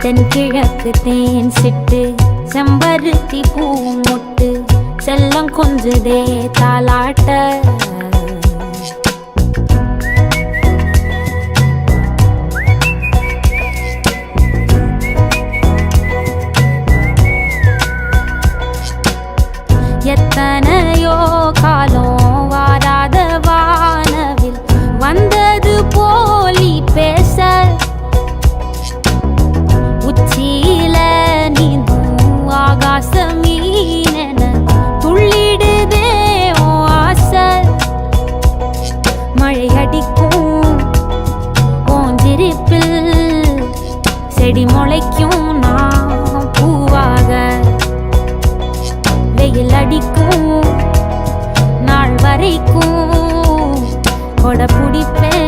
தென்கிழக்கு தேன் சிட்டு செம்பருத்தி பூ முட்டு செல்லம் கொஞ்சுதே தாலாட்ட எத்தனையோ காலம் வாராத வானவில் வந்தது போலி பேச உச்சியில நீந்தும் ஆகாச மீனென துள்ளிடுதே ஆசை மழை அடிக்கும் ஓஞ்சிருப்பில் செடி முளைக்கும் நான் பூவாக வெயில் அடிக்கும் நாள் வரைக்கும் கொடை பிடிப்பேன்